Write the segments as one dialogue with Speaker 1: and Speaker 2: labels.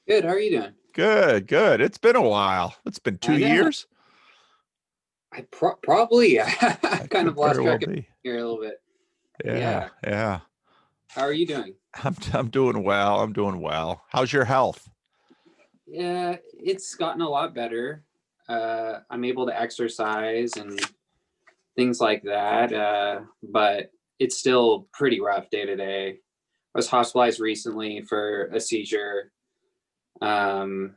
Speaker 1: Good. How are you doing?
Speaker 2: Good, good. It's been a while. It's been two
Speaker 1: I know.
Speaker 2: years.
Speaker 1: I probably I
Speaker 2: That
Speaker 1: kind of
Speaker 2: could very
Speaker 1: lost
Speaker 2: well
Speaker 1: track of
Speaker 2: be.
Speaker 1: here a little bit.
Speaker 2: Yeah,
Speaker 1: Yeah.
Speaker 2: yeah.
Speaker 1: How are you doing?
Speaker 2: I'm doing well. I'm doing well. How's your health?
Speaker 1: Yeah, it's gotten a lot better. I'm able to exercise and things like that. But it's still pretty rough day to day. I was hospitalized recently for a seizure. Um,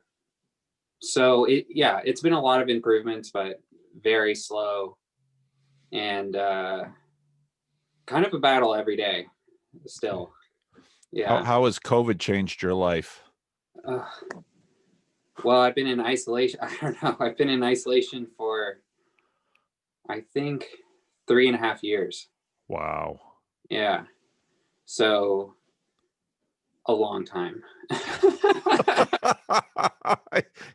Speaker 1: it's been a lot of improvements, but very slow and kind of a battle every day
Speaker 2: Okay.
Speaker 1: still.
Speaker 2: How
Speaker 1: Yeah.
Speaker 2: how has COVID changed your life?
Speaker 1: Uh, well, I've been in isolation. I don't know. I've been in isolation for, I think, 3.5 years.
Speaker 2: Wow.
Speaker 1: Yeah. So a long time.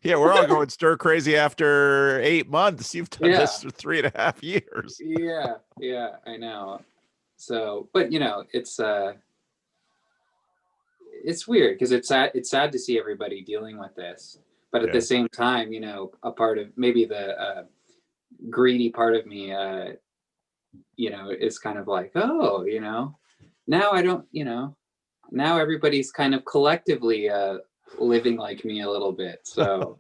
Speaker 2: Yeah, we're all going stir crazy after 8 months. You've done
Speaker 1: Yeah.
Speaker 2: this for 3.5 years.
Speaker 1: Yeah. Yeah. I know. So, but it's weird because it's sad to see everybody dealing with this. But at the
Speaker 2: Yeah.
Speaker 1: same time, a part of maybe the greedy part of me, is kind of like, oh, now I don't, now everybody's kind of collectively living like me a little bit. So,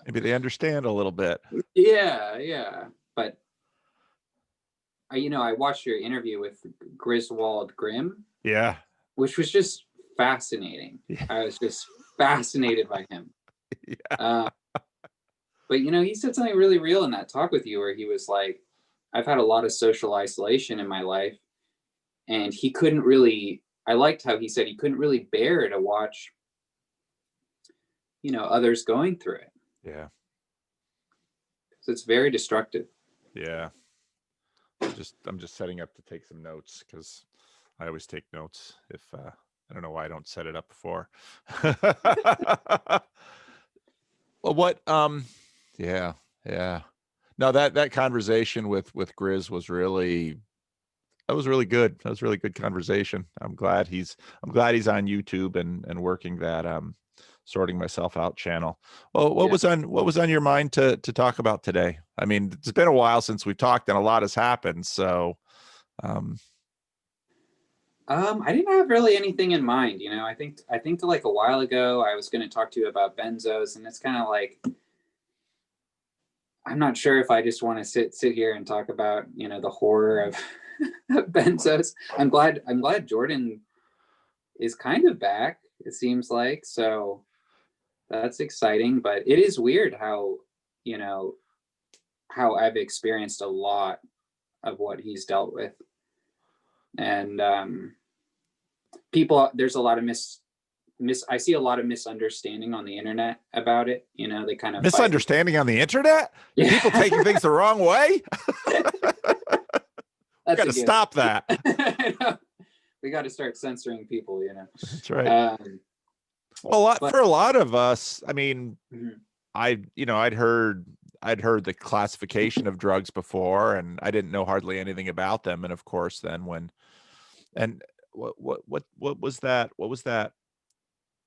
Speaker 2: Maybe they understand a little bit.
Speaker 1: yeah, yeah. But I watched your interview with Griswold Grimm,
Speaker 2: Yeah.
Speaker 1: which was just fascinating.
Speaker 2: Yeah.
Speaker 1: I was just fascinated by him.
Speaker 2: Yeah.
Speaker 1: Uh, but he said something really real in that talk with you, where he was like, "I've had a lot of social isolation in my life," and he couldn't really. I liked how he said he couldn't really bear to watch, others going through it.
Speaker 2: Yeah.
Speaker 1: So it's very destructive.
Speaker 2: Yeah. I'm just setting up to take some notes because I always take notes if I don't know why I don't set it up before. Well, yeah, yeah. No, that conversation with Grizz was really that was really good. That was really good conversation. I'm glad he's on YouTube and working that sorting myself out channel. Well,
Speaker 1: Yeah.
Speaker 2: what was on your mind to talk about today? I mean, it's been a while since we've talked and a lot has happened. So um
Speaker 1: I didn't have really anything in mind. I think like a while ago I was going to talk to you about benzos, and it's kind of like I'm not sure if I just want to sit here and talk about the horror of benzos. I'm glad Jordan is kind of back. It seems like so that's exciting, but it is weird you know how I've experienced a lot of what he's dealt with, and people. There's a lot of I see a lot of misunderstanding on the internet about it. They kind of fight.
Speaker 2: misunderstanding on the internet? People
Speaker 1: Yeah,
Speaker 2: taking things the wrong way? We
Speaker 1: that's
Speaker 2: got
Speaker 1: a
Speaker 2: to
Speaker 1: good.
Speaker 2: stop that.
Speaker 1: We got to start censoring people.
Speaker 2: That's right.
Speaker 1: Um,
Speaker 2: Well,
Speaker 1: but
Speaker 2: for a lot of us, I mean,
Speaker 1: mhm.
Speaker 2: I'd heard the classification of drugs before, and I didn't know hardly anything about them. And of course, then when and what was that? What was that?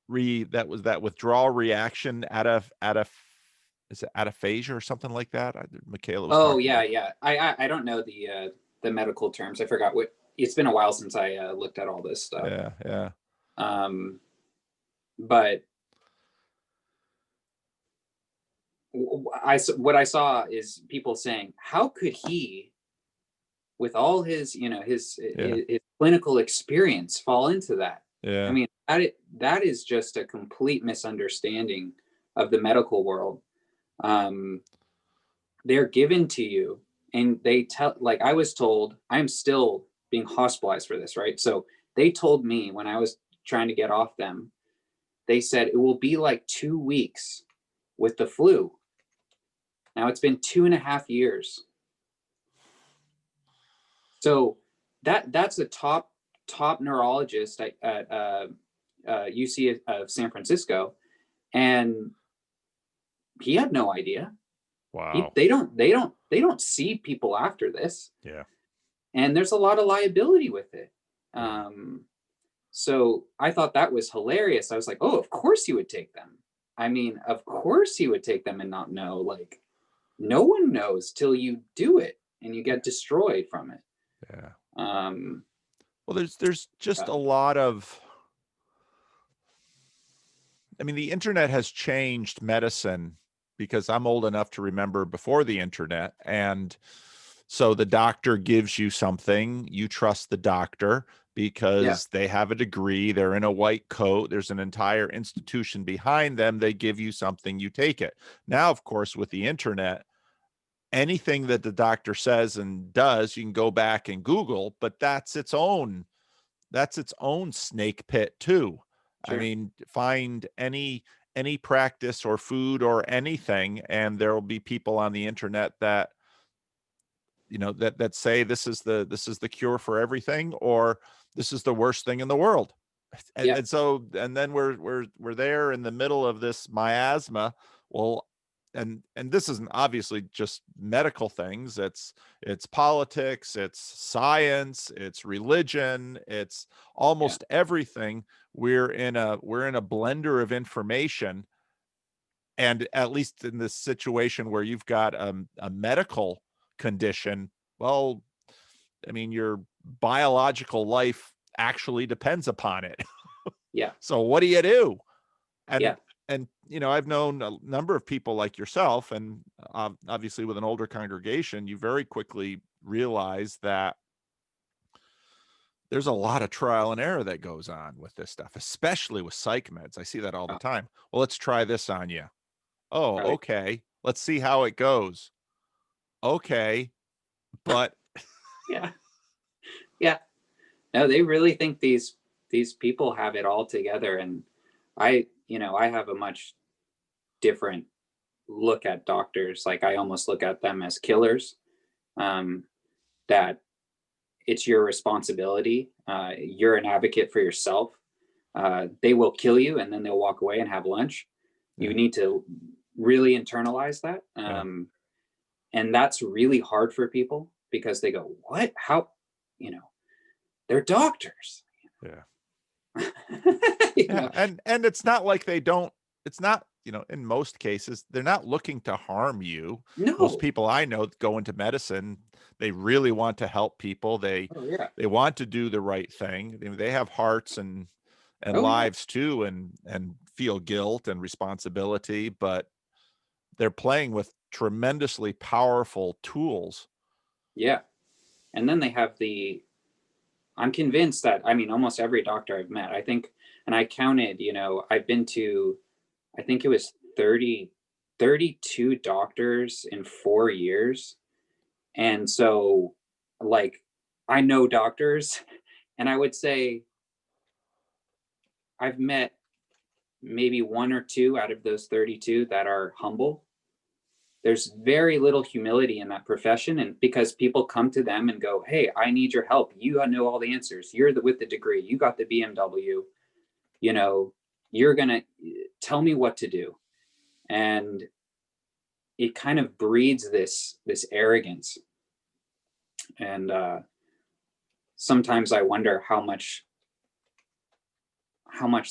Speaker 2: That was that withdrawal reaction out of is it ataphasia or something like that? Michaela was
Speaker 1: Oh
Speaker 2: talking
Speaker 1: yeah,
Speaker 2: about.
Speaker 1: yeah. I don't know the medical terms. I forgot what. It's been a while since I looked at all this stuff.
Speaker 2: Yeah, yeah,
Speaker 1: Um, but what I saw is people saying, "How could he, with all his
Speaker 2: yeah,
Speaker 1: his clinical experience, fall into that?" I
Speaker 2: yeah,
Speaker 1: mean, that is just a complete misunderstanding of the medical world. Um, they're given to you, and they tell. Like I was told, I'm still being hospitalized for this, right? So they told me when I was trying to get off them, they said it will be like 2 weeks with the flu. Now it's been 2.5 years. So that's a top neurologist at UC of San Francisco, and he had no idea.
Speaker 2: wow,
Speaker 1: They don't see people after this,
Speaker 2: yeah,
Speaker 1: and there's a lot of liability with it.
Speaker 2: yeah,
Speaker 1: Um, So I thought that was hilarious. I was like, oh, of course you would take them. I mean, of course you would take them and not know. Like, no one knows till you do it and you get destroyed from it.
Speaker 2: Yeah.
Speaker 1: Um,
Speaker 2: Well, there's just
Speaker 1: uh,
Speaker 2: a lot of, I mean, the internet has changed medicine because I'm old enough to remember before the internet. And so the doctor gives you something, you trust the doctor
Speaker 1: yeah,
Speaker 2: because they have a degree, they're in a white coat, there's an entire institution behind them, they give you something, you take it. Now, of course, with the internet, anything that the doctor says and does, you can go back and Google, but that's its own snake pit too. I
Speaker 1: sure.
Speaker 2: mean, find any practice or food or anything, and there will be people on the internet that that say this is the cure for everything, or this is the worst thing in the world. And,
Speaker 1: Yeah,
Speaker 2: and so and then we're there in the middle of this miasma. Well, and this isn't obviously just medical things. It's politics, it's science, it's religion, it's
Speaker 1: yeah,
Speaker 2: almost everything. We're in a blender of information. And at least in this situation where you've got a medical condition, well, I mean, your biological life actually depends upon it.
Speaker 1: yeah,
Speaker 2: So what do you do?
Speaker 1: yeah,
Speaker 2: And I've known a number of people like yourself, and obviously with an older congregation, you very quickly realize that there's a lot of trial and error that goes on with this stuff, especially with psych meds. I see that all the
Speaker 1: oh,
Speaker 2: time. Well, let's try this on you. Oh,
Speaker 1: right.
Speaker 2: okay. Let's see how it goes. Okay, but
Speaker 1: Yeah, yeah. No, they really think these people have it all together, and I have a much different look at doctors. Like I almost look at them as killers. Um, that it's your responsibility. You're an advocate for yourself. They will kill you and then they'll walk away and have lunch. You
Speaker 2: yeah,
Speaker 1: need to really internalize that.
Speaker 2: yeah,
Speaker 1: And that's really hard for people because they go, what? How? You know, they're doctors.
Speaker 2: yeah.
Speaker 1: you
Speaker 2: Yeah,
Speaker 1: know,
Speaker 2: and it's not like they don't it's not, in most cases, they're not looking to harm you. Most
Speaker 1: no.
Speaker 2: people I know that go into medicine, they really want to help people. They
Speaker 1: Oh, yeah.
Speaker 2: they want to do the right thing. They have hearts and
Speaker 1: Oh, yeah.
Speaker 2: lives too, and feel guilt and responsibility, but they're playing with tremendously powerful tools.
Speaker 1: Yeah. And then they have I'm convinced that, I mean, almost every doctor I've met, I think, and I counted, I've been to, I think it was 32 doctors in 4 years. And so, like, I know doctors, and I would say I've met maybe one or two out of those 32 that are humble. There's very little humility in that profession. And because people come to them and go, hey, I need your help. You know all the answers. You're with the degree. You got the BMW. You know, you're going to tell me what to do. And it kind of breeds this arrogance. And sometimes I wonder how much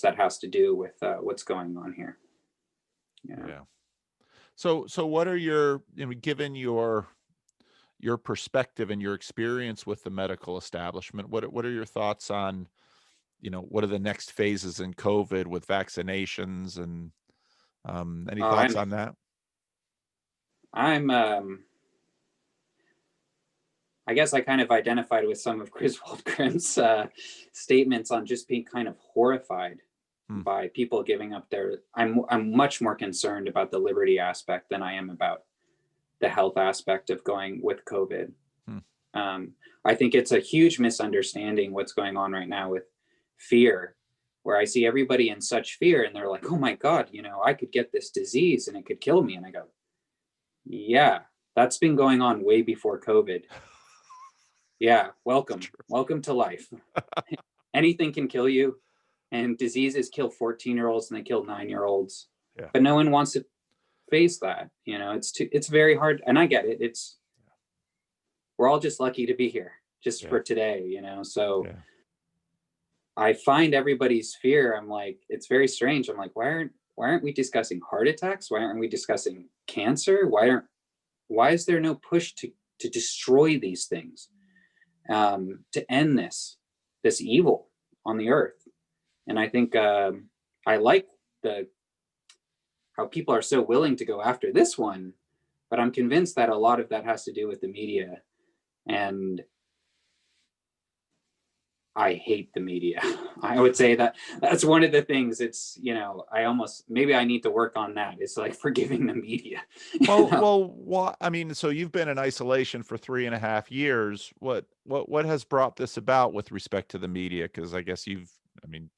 Speaker 1: that has to do with what's going on here. Yeah.
Speaker 2: Yeah. So what are given your perspective and your experience with the medical establishment, what are your thoughts on, what are the next phases in COVID with vaccinations and any
Speaker 1: Uh,
Speaker 2: thoughts
Speaker 1: I'm
Speaker 2: on that?
Speaker 1: I'm I guess I kind of identified with some of Chris Waldgrim's statements on just being kind of horrified
Speaker 2: Hmm.
Speaker 1: by people giving up their. I'm much more concerned about the liberty aspect than I am about the health aspect of going with COVID.
Speaker 2: Hmm.
Speaker 1: Um, I think it's a huge misunderstanding what's going on right now with fear, where I see everybody in such fear and they're like, oh my God, I could get this disease and it could kill me. And I go, yeah, that's been going on way before COVID. Yeah,
Speaker 2: It's
Speaker 1: welcome.
Speaker 2: true.
Speaker 1: Welcome to life. Anything can kill you, and diseases kill 14-year-olds and they kill 9-year-olds.
Speaker 2: Yeah.
Speaker 1: But no one wants to face that. It's very hard. And I get it. We're all just lucky to be here just
Speaker 2: Yeah.
Speaker 1: for today, so
Speaker 2: Yeah.
Speaker 1: I find everybody's fear. I'm like, it's very strange. I'm like, why aren't we discussing heart attacks? Why aren't we discussing cancer? Why is there no push to destroy these things, to end this evil on the earth? And I think I like how people are so willing to go after this one, but I'm convinced that a lot of that has to do with the media, and I hate the media. I would say that that's one of the things. It's, maybe I need to work on that. It's like forgiving the media.
Speaker 2: I mean, so you've been in isolation for 3.5 years. What has brought this about with respect to the media? Because I guess I mean,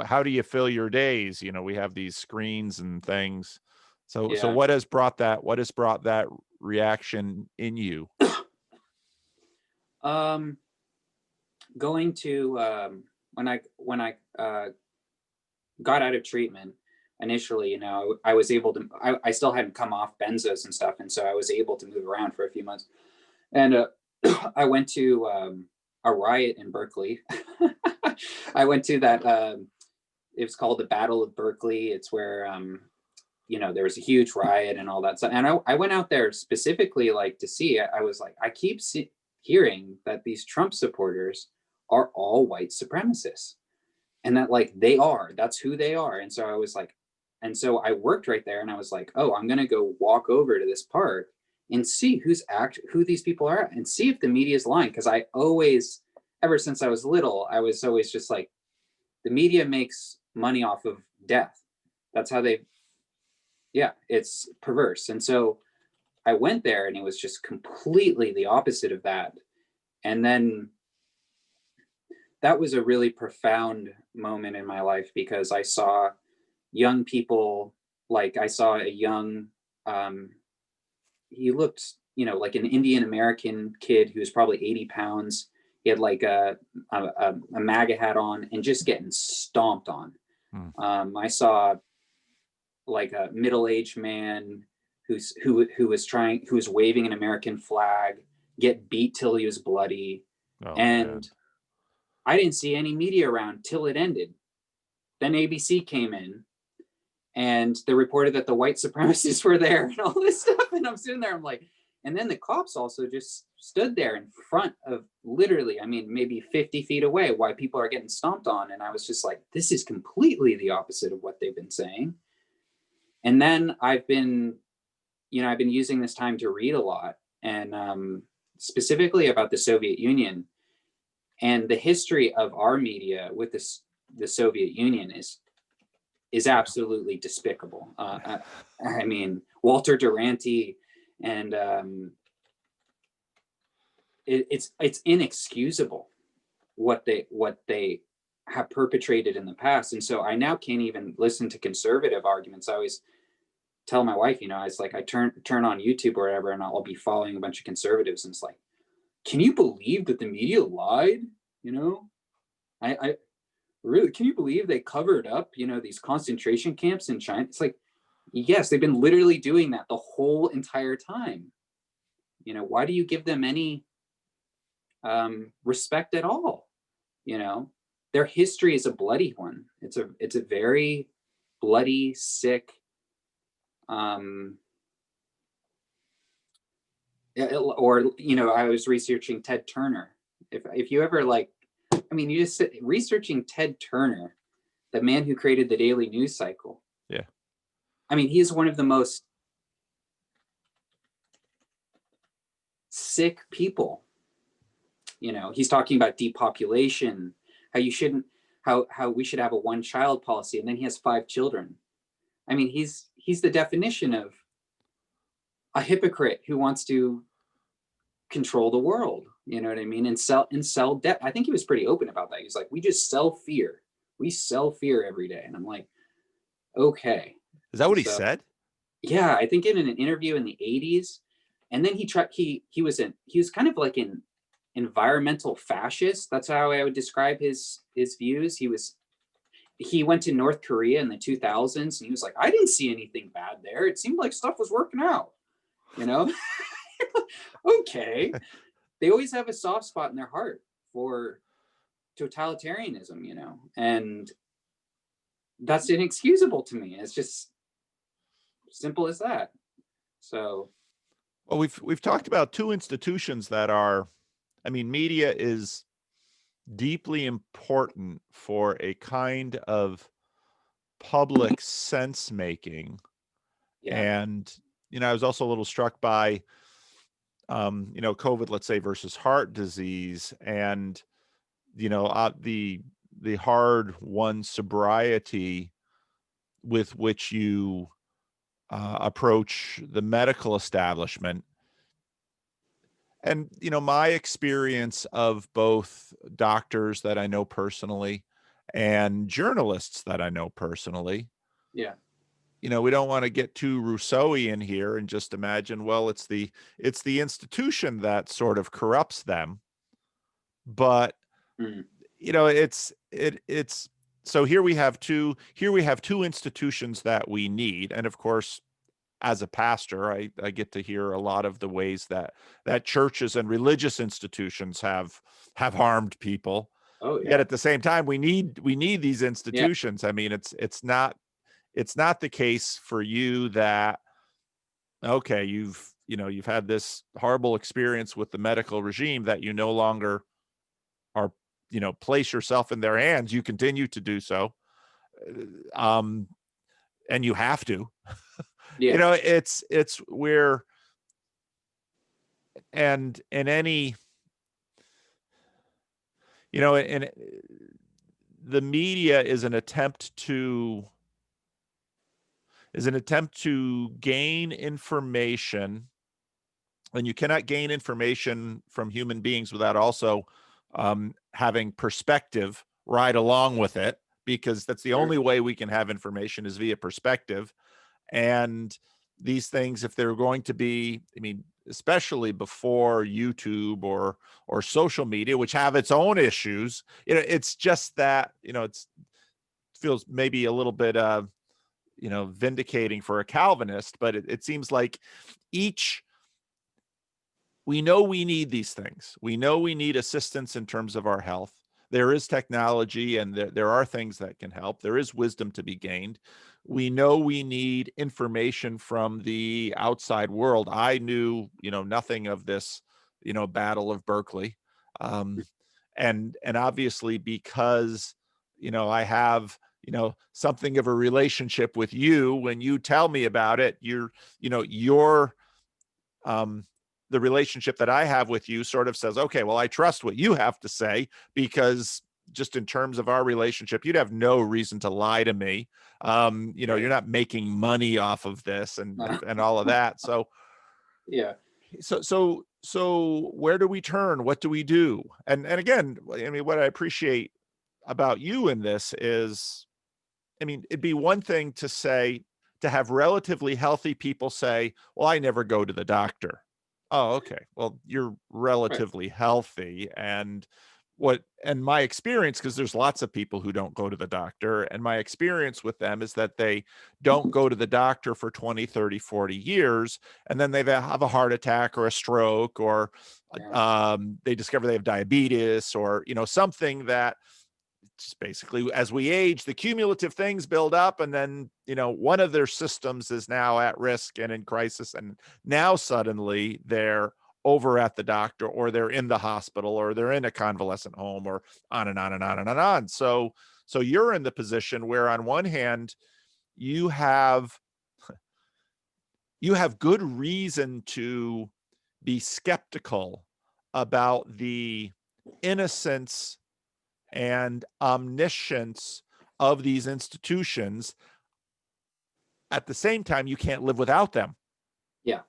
Speaker 2: how do you fill your days? We have these screens and things. So
Speaker 1: Yeah.
Speaker 2: what has brought that reaction in you?
Speaker 1: Going to when I got out of treatment initially, I was able to. I still hadn't come off benzos and stuff, and so I was able to move around for a few months. And I went to a riot in Berkeley. I went to that. It was called the Battle of Berkeley. It's where there was a huge riot and all that stuff. And I went out there specifically like to see. I was like, I keep hearing that these Trump supporters are all white supremacists, and that like that's who they are. And so I was like, and so I worked right there, and I was like, oh, I'm gonna go walk over to this park and see who these people are, and see if the media is lying. Because I always, ever since I was little, I was always just like, the media makes money off of death. That's how it's perverse. And so I went there, and it was just completely the opposite of that. And then that was a really profound moment in my life, because I saw young people, like I saw a young, he looked, like an Indian American kid who was probably 80 pounds. He had like a MAGA hat on and just getting stomped on. I saw like a middle-aged man who was waving an American flag get beat till he was bloody. And man, I didn't see any media around till it ended. Then ABC came in, and they reported that the white supremacists were there and all this stuff. And I'm sitting there, I'm like, and then the cops also just stood there in front of, literally, I mean, maybe 50 feet away, while people are getting stomped on. And I was just like, this is completely the opposite of what they've been saying. And then I've been using this time to read a lot, and specifically about the Soviet Union, and the history of our media with the Soviet Union is absolutely despicable. I mean, Walter Duranty, and it's inexcusable what they have perpetrated in the past. And so I now can't even listen to conservative arguments. I always tell my wife, it's like I turn on YouTube or whatever, and I'll be following a bunch of conservatives, and it's like, can you believe that the media lied? I really, can you believe they covered up, these concentration camps in China? It's like, yes, they've been literally doing that the whole entire time. Why do you give them any respect at all? Their history is a bloody one. It's a very bloody, sick, or I was researching Ted Turner. If you ever you just sit researching Ted Turner, the man who created the daily news cycle.
Speaker 2: Yeah.
Speaker 1: I mean, he is one of the most sick people. He's talking about depopulation, how we should have a one-child policy, and then he has 5 children. I mean, he's the definition of a hypocrite who wants to control the world. You know what I mean? And sell debt. I think he was pretty open about that. He's like, we just sell fear. We sell fear every day. And I'm like, okay.
Speaker 2: Is that what he said?
Speaker 1: Yeah, I think in an interview in the 80s. And then he was kind of like an environmental fascist. That's how I would describe his views. He went to North Korea in the 2000s, and he was like, I didn't see anything bad there. It seemed like stuff was working out, Okay. They always have a soft spot in their heart for totalitarianism, you know, and that's inexcusable to me. It's just simple as that. So,
Speaker 2: Well, we've talked about two institutions that are, I mean, media is deeply important for a kind of public sense making.
Speaker 1: yeah,
Speaker 2: And, you know, I was also a little struck by, you know, COVID, let's say, versus heart disease, and, you know, the hard won sobriety with which you approach the medical establishment. And, you know, my experience of both doctors that I know personally and journalists that I know personally,
Speaker 1: yeah,
Speaker 2: you know, we don't want to get too Rousseauian here and just imagine, well, it's the institution that sort of corrupts them. But,
Speaker 1: mm,
Speaker 2: you know, it's so here we have two institutions that we need. And of course, as a pastor, I get to hear a lot of the ways that churches and religious institutions have harmed people.
Speaker 1: oh
Speaker 2: Yet
Speaker 1: yeah,
Speaker 2: at the same time, we need these
Speaker 1: yeah,
Speaker 2: institutions. I mean, it's not the case for you that, okay, you've had this horrible experience with the medical regime that you no longer are, you know, place yourself in their hands. You continue to do so. Um, and you have to. You
Speaker 1: yeah,
Speaker 2: know, it's where, and in any, you know, in the media is an attempt to gain information, and you cannot gain information from human beings without also having perspective right along with it, because that's the
Speaker 1: sure,
Speaker 2: only way we can have information is via perspective. And these things, if they're going to be, I mean, especially before YouTube or social media, which have its own issues, you know, it's just that, you know, it feels maybe a little bit you know, vindicating for a Calvinist, but it seems like each, we know we need these things. We know we need assistance in terms of our health. There is technology and there are things that can help. There is wisdom to be gained. We know we need information from the outside world. I knew, you know, nothing of this, you know, Battle of Berkeley. Um, and obviously because, you know, I have, you know, something of a relationship with you, when you tell me about it, you know, um, the relationship that I have with you sort of says, okay, well, I trust what you have to say, because just in terms of our relationship, you'd have no reason to lie to me. You know, you're
Speaker 1: right,
Speaker 2: not making money off of this
Speaker 1: no,
Speaker 2: and all of that.
Speaker 1: yeah,
Speaker 2: So where do we turn? What do we do? And again, I mean, what I appreciate about you in this is, I mean, it'd be one thing to say, to have relatively healthy people say, well, I never go to the doctor. Oh, okay. Well, you're
Speaker 1: right,
Speaker 2: relatively healthy. And my experience, because there's lots of people who don't go to the doctor, and my experience with them is that they don't go to the doctor for 20, 30, 40 years. And then they have a heart attack or a stroke, or
Speaker 1: yeah,
Speaker 2: they discover they have diabetes, or, you know, something that just basically, as we age, the cumulative things build up, and then, you know, one of their systems is now at risk and in crisis, and now suddenly they're over at the doctor, or they're in the hospital, or they're in a convalescent home, or on and on and on and on. So you're in the position where, on one hand, you have good reason to be skeptical about the innocence and omniscience of these institutions. At the same time, you can't live without them.
Speaker 1: yeah,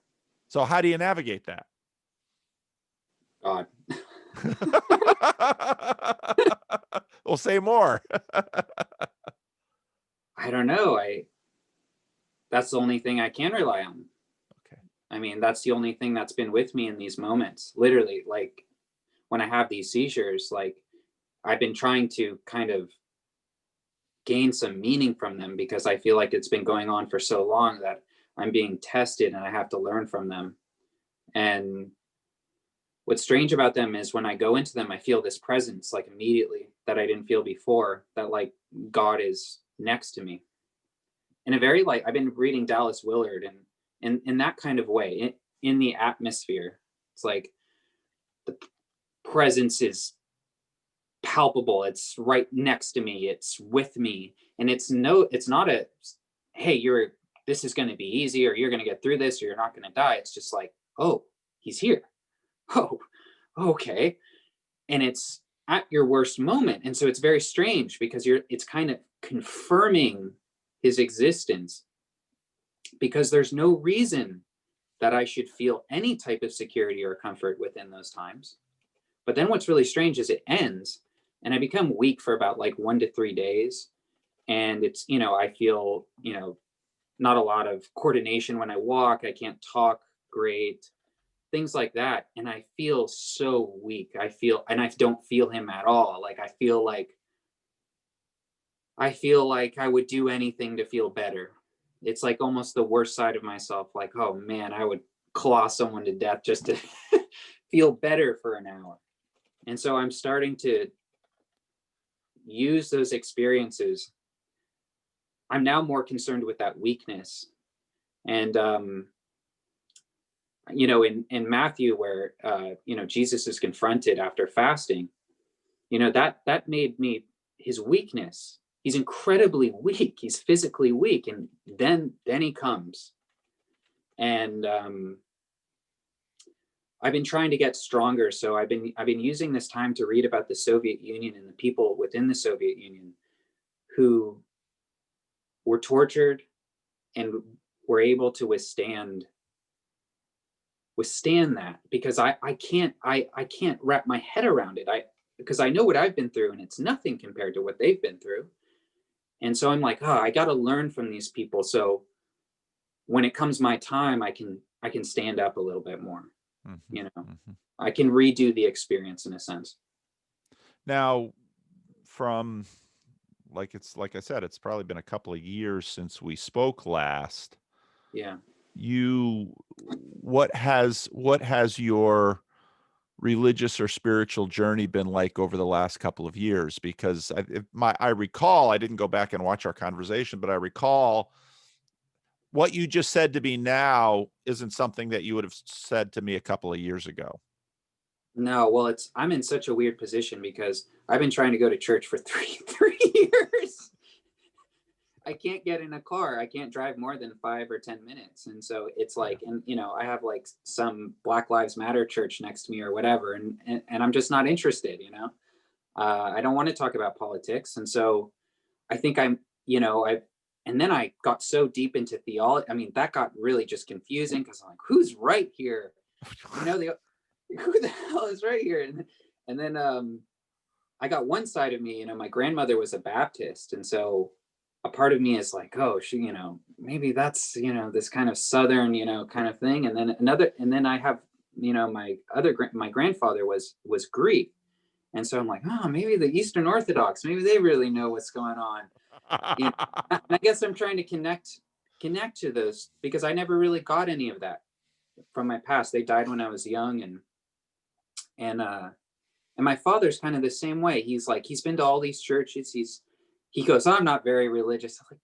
Speaker 2: So how do you navigate that?
Speaker 1: God.
Speaker 2: We'll say more.
Speaker 1: I don't know. That's the only thing I can rely on.
Speaker 2: Okay.
Speaker 1: I mean, that's the only thing that's been with me in these moments. Literally, like when I have these seizures, like I've been trying to kind of gain some meaning from them, because I feel like it's been going on for so long that I'm being tested and I have to learn from them. And what's strange about them is when I go into them, I feel this presence like immediately that I didn't feel before, that like God is next to me. In a very like, I've been reading Dallas Willard, and in that kind of way, in the atmosphere, it's like the presence is palpable. It's right next to me. It's with me. And it's not a, hey, this is going to be easy, or you're going to get through this, or you're not going to die. It's just like, oh, he's here. Oh, okay. And it's at your worst moment. And so it's very strange because it's kind of confirming his existence, because there's no reason that I should feel any type of security or comfort within those times. But then what's really strange is it ends, and I become weak for about like 1 to 3 days. And it's, I feel, not a lot of coordination when I walk. I can't talk great, things like that. And I feel so weak. And I don't feel him at all. Like, I feel like I would do anything to feel better. It's like almost the worst side of myself. Like, oh man, I would claw someone to death just to feel better for an hour. And so I'm starting to use those experiences. I'm now more concerned with that weakness. And, in Matthew, where, Jesus is confronted after fasting, that made me his weakness. He's incredibly weak. He's physically weak. And then he comes. And, I've been trying to get stronger. So I've been using this time to read about the Soviet Union and the people within the Soviet Union who were tortured and were able to withstand that, because I can't wrap my head around it. Because I know what I've been through, and it's nothing compared to what they've been through. And so I'm like, I got to learn from these people, so when it comes my time, I can stand up a little bit more. I can redo the experience in a sense.
Speaker 2: Now, from like I said, it's probably been a couple of years since we spoke last.
Speaker 1: Yeah.
Speaker 2: What has your religious or spiritual journey been like over the last couple of years? Because I recall, I didn't go back and watch our conversation, but I recall what you just said to me now isn't something that you would have said to me a couple of years ago.
Speaker 1: No, well, I'm in such a weird position because I've been trying to go to church for three years. I can't get in a car. I can't drive more than 5 or 10 minutes. And so it's like, and I have like some Black Lives Matter church next to me or whatever. And I'm just not interested, I don't want to talk about politics. And so I think and then I got so deep into theology. I mean, that got really just confusing, because I'm like, who's right here? Who the hell is right here? And then I got one side of me, my grandmother was a Baptist. And so a part of me is like, oh, she, maybe that's, this kind of Southern, kind of thing. And then I have, my grandfather was Greek. And so I'm like, oh, maybe the Eastern Orthodox, maybe they really know what's going on. And I guess I'm trying to connect to those, because I never really got any of that from my past. They died when I was young. And my father's kind of the same way. He's been to all these churches. He goes, I'm not very religious. I'm like,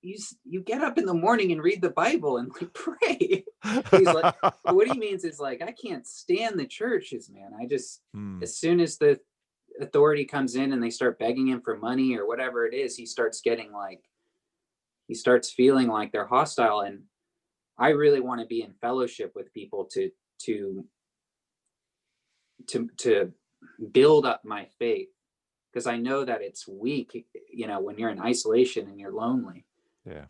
Speaker 1: you get up in the morning and read the Bible and like pray. He's like, what he means is like, I can't stand the churches, man. I just, as soon as the authority comes in and they start begging him for money or whatever it is, he starts feeling like they're hostile. And I really want to be in fellowship with people to build up my faith, because I know that it's weak, when you're in isolation and you're lonely.
Speaker 2: Yeah.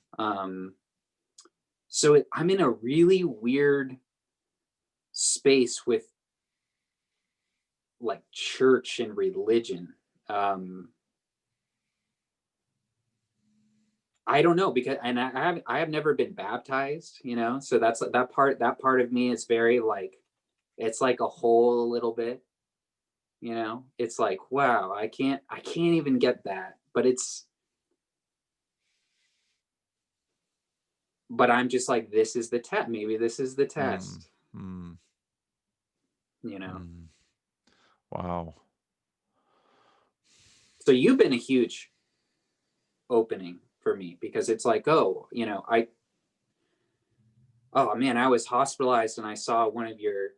Speaker 1: So I'm in a really weird space with like church and religion. I don't know, because, and I have never been baptized, so that's that part of me is very like, it's like a hole a little bit, it's like, wow, I can't even get that, but I'm just like, this is the test. Maybe this is the test.
Speaker 2: Wow.
Speaker 1: So you've been a huge opening for me, because it's like, oh, oh man, I was hospitalized and I saw one of your,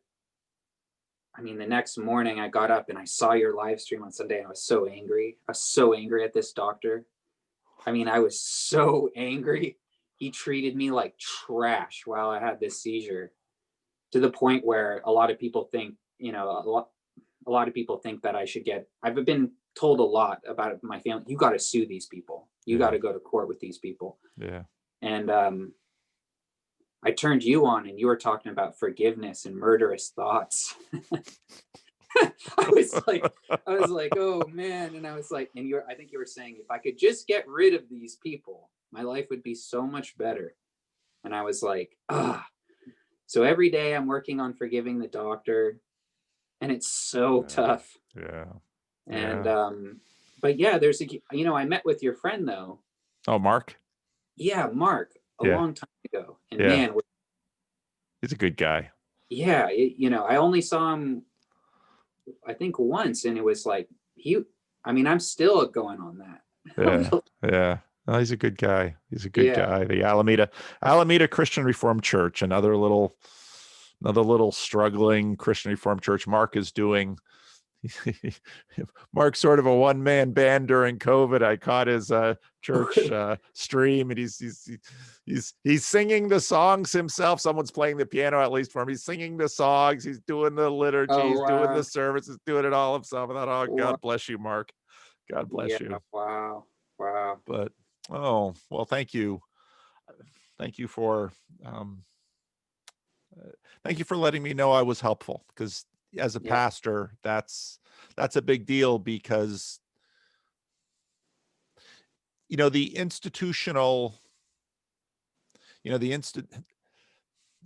Speaker 1: the next morning I got up and I saw your live stream on Sunday and I was so angry. I was so angry at this doctor. I was so angry. He treated me like trash while I had this seizure, to the point where a lot of people think, a lot of people think that I've been told a lot about my family. You got to sue these people. You got to go to court with these people.
Speaker 2: Yeah.
Speaker 1: And I turned you on and you were talking about forgiveness and murderous thoughts. I was like, oh man. And I was like, I think you were saying, if I could just get rid of these people, my life would be so much better. And I was like, so every day I'm working on forgiving the doctor, and it's so tough.
Speaker 2: Yeah.
Speaker 1: And, but yeah, I met with your friend though.
Speaker 2: Oh, Mark.
Speaker 1: Yeah. Mark, a long time ago. And man,
Speaker 2: he's a good guy.
Speaker 1: Yeah. I only saw him, I think, once, and it was like, I'm still going on that.
Speaker 2: Yeah. No, he's a good guy. He's a good guy. The Alameda Christian Reformed Church, another little struggling Christian Reformed church. Mark is doing. Mark's sort of a one-man band during COVID. I caught his church stream, and he's singing the songs himself. Someone's playing the piano, at least for him. He's singing the songs. He's doing the liturgy. He's doing the services, doing it all himself. I thought, oh, God bless you, Mark. God bless you.
Speaker 1: Wow.
Speaker 2: But well, thank you. Thank you for letting me know I was helpful, because as a pastor, that's a big deal, because the institutional,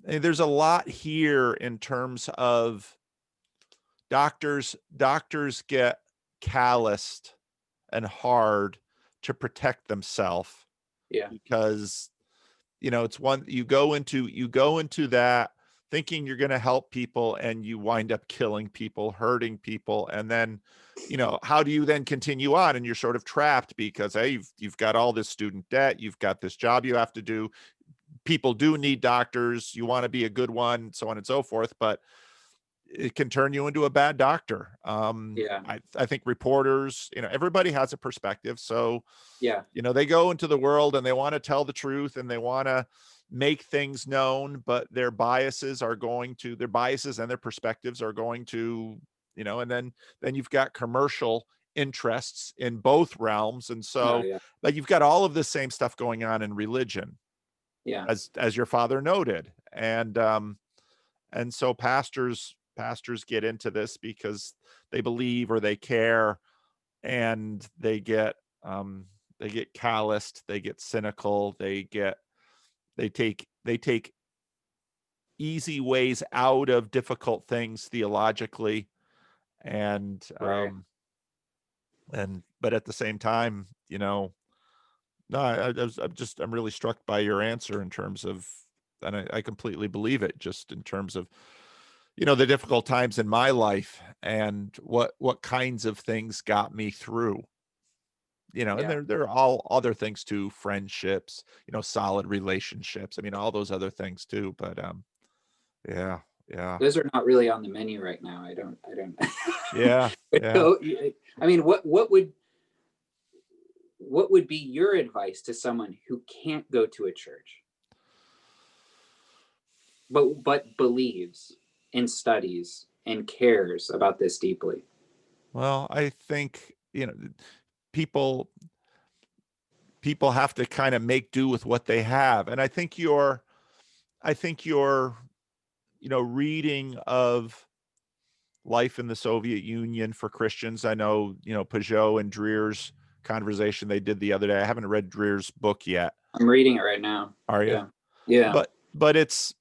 Speaker 2: there's a lot here in terms of doctors get calloused and hard to protect themselves.
Speaker 1: Yeah.
Speaker 2: Because it's one, you go into that thinking you're going to help people, and you wind up killing people, hurting people. And then, how do you then continue on? And you're sort of trapped, because, hey, you've got all this student debt. You've got this job you have to do. People do need doctors. You want to be a good one, so on and so forth. But it can turn you into a bad doctor. I think reporters, everybody has a perspective. So, they go into the world and they want to tell the truth, and they want to make things known, but their biases and their perspectives are going to, and then you've got commercial interests in both realms. And so, but you've got all of the same stuff going on in religion, as your father noted. And so pastors get into this because they believe, or they care, and they get calloused, they get cynical, they take easy ways out of difficult things theologically. And but at the same time, no, I'm really struck by your answer in terms of, and I completely believe it, just in terms of, the difficult times in my life, and what kinds of things got me through. And there are all other things too, friendships, solid relationships. All those other things too. But yeah.
Speaker 1: Those are not really on the menu right now. I don't.
Speaker 2: Yeah.
Speaker 1: What would be your advice to someone who can't go to a church, but believes and studies and cares about this deeply?
Speaker 2: Well, I think, people have to kind of make do with what they have. And I think your reading of life in the Soviet Union for Christians, I know, Peugeot and Dreer's conversation they did the other day. I haven't read Dreer's book yet.
Speaker 1: I'm reading it right now.
Speaker 2: Are you?
Speaker 1: Yeah.
Speaker 2: But it's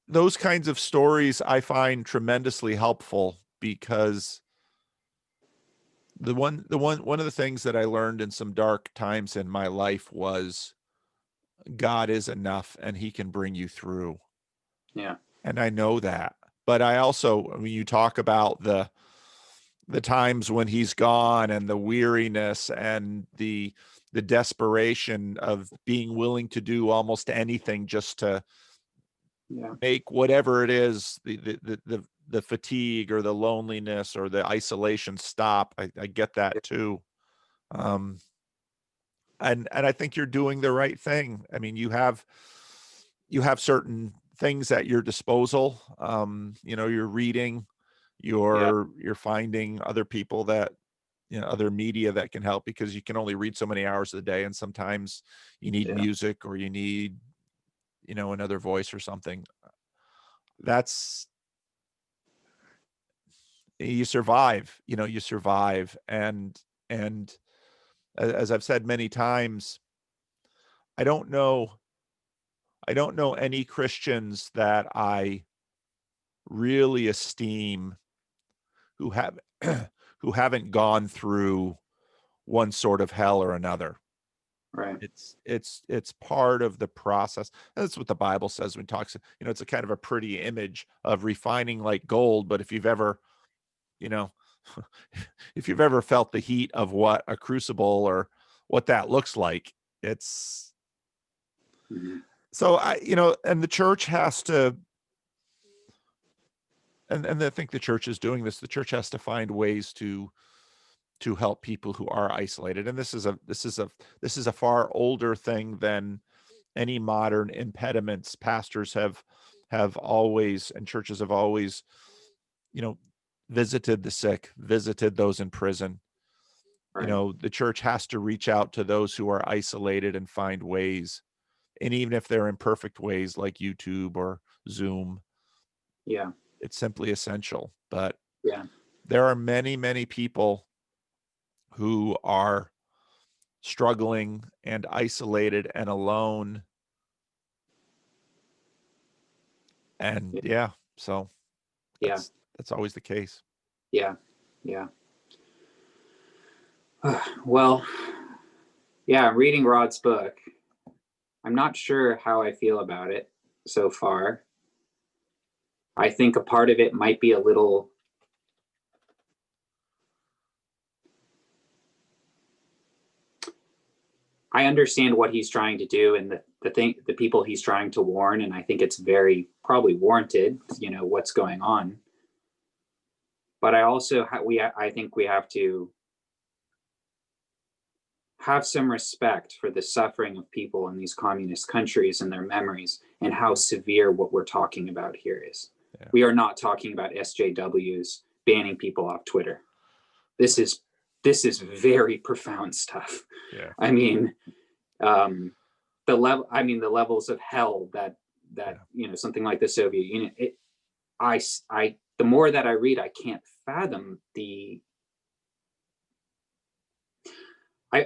Speaker 2: those kinds of stories I find tremendously helpful, because one of the things that I learned in some dark times in my life was God is enough, and he can bring you through.
Speaker 1: Yeah.
Speaker 2: And I know that. But I also, when you talk about the the times when he's gone, and the weariness and the desperation of being willing to do almost anything just to
Speaker 1: Yeah.
Speaker 2: make whatever it is, the fatigue or the loneliness or the isolation stop. I get that too. And I think you're doing the right thing. I mean, you have certain things at your disposal. You're reading,
Speaker 1: Yeah.
Speaker 2: you're finding other people that, other media that can help, because you can only read so many hours a day, and sometimes you need
Speaker 1: Yeah.
Speaker 2: music, or you need, another voice or something. That's You survive, you survive. And as I've said many times, I don't know any Christians that I really esteem who have who haven't gone through one sort of hell or another.
Speaker 1: Right.
Speaker 2: It's part of the process. That's what the Bible says when it talks, it's a kind of a pretty image of refining like gold. But if you've ever, you know, if you've ever felt the heat of what a crucible or what that looks like, it's
Speaker 1: Mhm.
Speaker 2: so and the church has to, and I think the church is doing this. The church has to find ways to help people who are isolated. And this is a far older thing than any modern impediments. Pastors have always, and churches have always, you know, visited the sick, visited those in prison.
Speaker 1: Right.
Speaker 2: The church has to reach out to those who are isolated and find ways. And even if they're imperfect ways like YouTube or Zoom,
Speaker 1: Yeah.
Speaker 2: it's simply essential. But
Speaker 1: Yeah.
Speaker 2: there are many, many people who are struggling and isolated and alone. And
Speaker 1: Yeah.
Speaker 2: yeah, so
Speaker 1: Yeah.
Speaker 2: that's always the case.
Speaker 1: Yeah. Yeah. Well, yeah, I'm reading Rod's book. I'm not sure how I feel about it so far. I think a part of it might be a little. I understand what he's trying to do and the people he's trying to warn, and I think it's very probably warranted, what's going on. But I also I think we have to have some respect for the suffering of people in these communist countries and their memories, and how severe what we're talking about here is.
Speaker 2: Yeah.
Speaker 1: We are not talking about SJWs banning people off Twitter. This is very profound stuff.
Speaker 2: Yeah.
Speaker 1: I mean, the levels of hell that something like the Soviet Union. The more that I read, I can't fathom the. I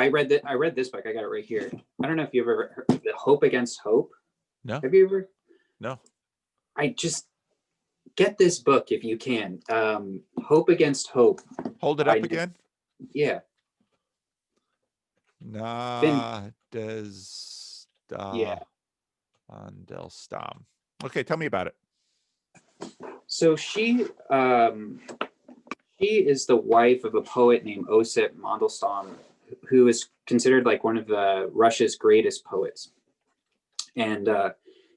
Speaker 1: read this book. I got it right here. I don't know if you've ever heard the Hope Against Hope.
Speaker 2: No.
Speaker 1: Have you ever?
Speaker 2: No.
Speaker 1: I just get this book if you can. Hope Against Hope.
Speaker 2: Hold it up again.
Speaker 1: Yeah. Yeah.
Speaker 2: Mandelstam. Okay, tell me about it.
Speaker 1: So she is the wife of a poet named Osip Mandelstam, who is considered like one of Russia's greatest poets. And